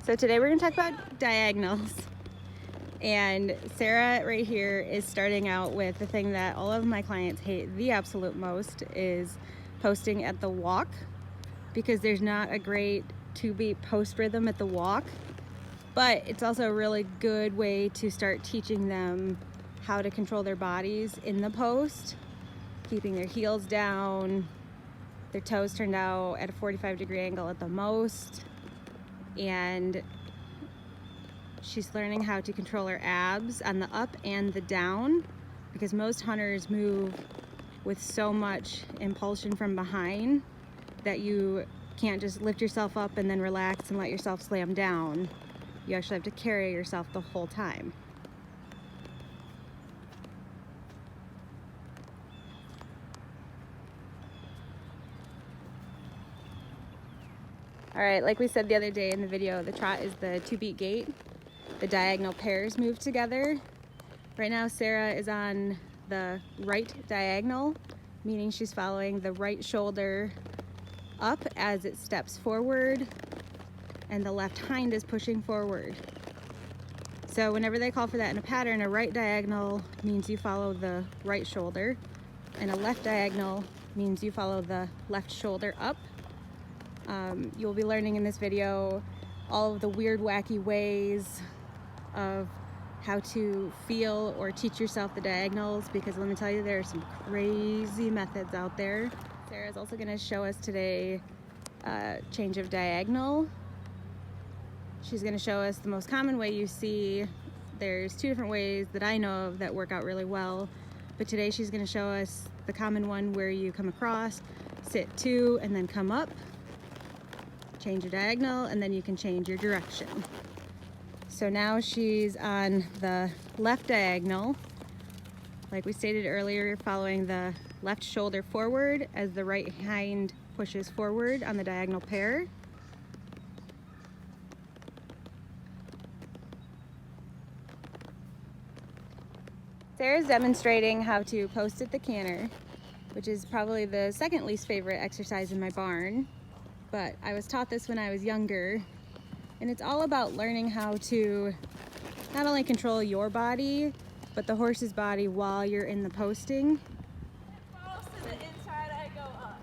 So today we're going to talk about diagonals. And Sarah right here is starting out with the thing that all of my clients hate the absolute most, is posting at the walk, because there's not a great 2-beat post rhythm at the walk. But it's also a really good way to start teaching them how to control their bodies in the post, keeping their heels down, their toes turned out at a 45-degree angle at the most. And she's learning how to control her abs on the up and the down, because most hunters move with so much impulsion from behind that you can't just lift yourself up and then relax and let yourself slam down. You actually have to carry yourself the whole time. All right, like we said the other day in the video, the trot is the 2-beat gait. The diagonal pairs move together. Right now Sarah is on the right diagonal, meaning she's following the right shoulder up as it steps forward, and the left hind is pushing forward. So whenever they call for that in a pattern, a right diagonal means you follow the right shoulder, and a left diagonal means you follow the left shoulder up. You'll be learning in this video all of the weird, wacky ways of how to feel or teach yourself the diagonals, because let me tell you, there are some crazy methods out there. Sarah's also going to show us today change of diagonal. She's going to show us the most common way you see. There's 2 different ways that I know of that work out really well, but today she's going to show us the common one where you come across, sit 2, and then come up, change your diagonal, and then you can change your direction. So now she's on the left diagonal. Like we stated earlier, following the left shoulder forward as the right hind pushes forward on the diagonal pair. Sarah's demonstrating how to post at the canter, which is probably the second least favorite exercise in my barn. But I was taught this when I was younger, and it's all about learning how to not only control your body, but the horse's body while you're in the posting. Falls to the inside, I go up.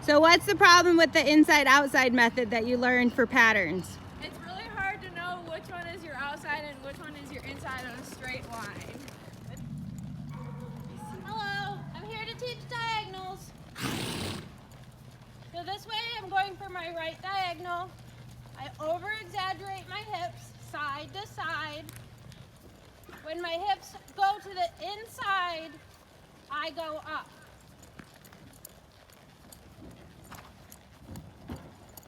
So what's the problem with the inside-outside method that you learned for patterns? It's really hard to know which one is your outside and which one is your inside on a straight line. Hello, I'm here to teach diagonals. So this way I'm going for my right diagonal. I over-exaggerate my hips side to side. When my hips go to the inside, I go up.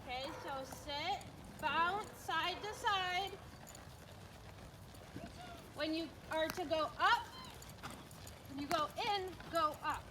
Okay, so sit, bounce side to side. When you are to go up, when you go in, go up.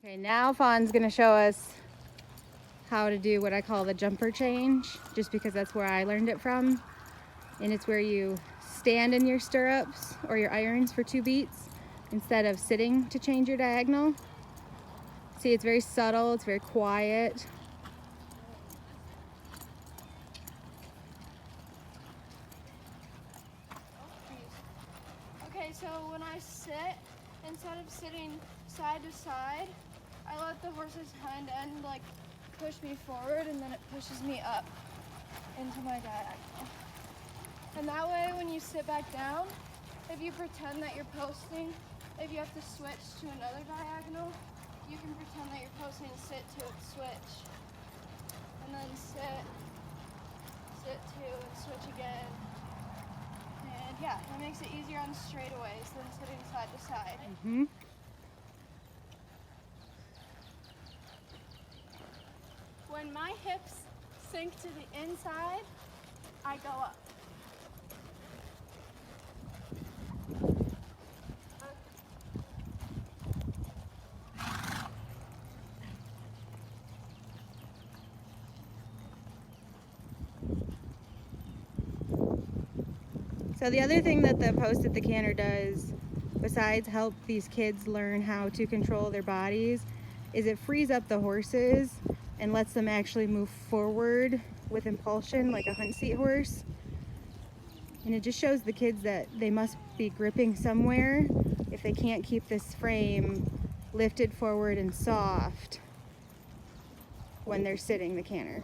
Okay, now Fawn's gonna show us how to do what I call the jumper change, just because that's where I learned it from. And it's where you stand in your stirrups or your irons for 2 beats instead of sitting to change your diagonal. See, it's very subtle, it's very quiet. Okay, so when I sit, instead of sitting side to side, I let the horse's hind end push me forward, and then it pushes me up into my diagonal. And that way, when you sit back down, if you pretend that you're posting, if you have to switch to another diagonal, you can pretend that you're posting, sit to it, switch, and then sit to, and switch again. And yeah, that makes it easier on straightaways than sitting side to side. Mm-hmm. when my hips sink to the inside, I go up. So the other thing that the post at the canter does, besides help these kids learn how to control their bodies, is it frees up the horses and lets them actually move forward with impulsion like a hunt seat horse. And it just shows the kids that they must be gripping somewhere if they can't keep this frame lifted forward and soft when they're sitting the canter.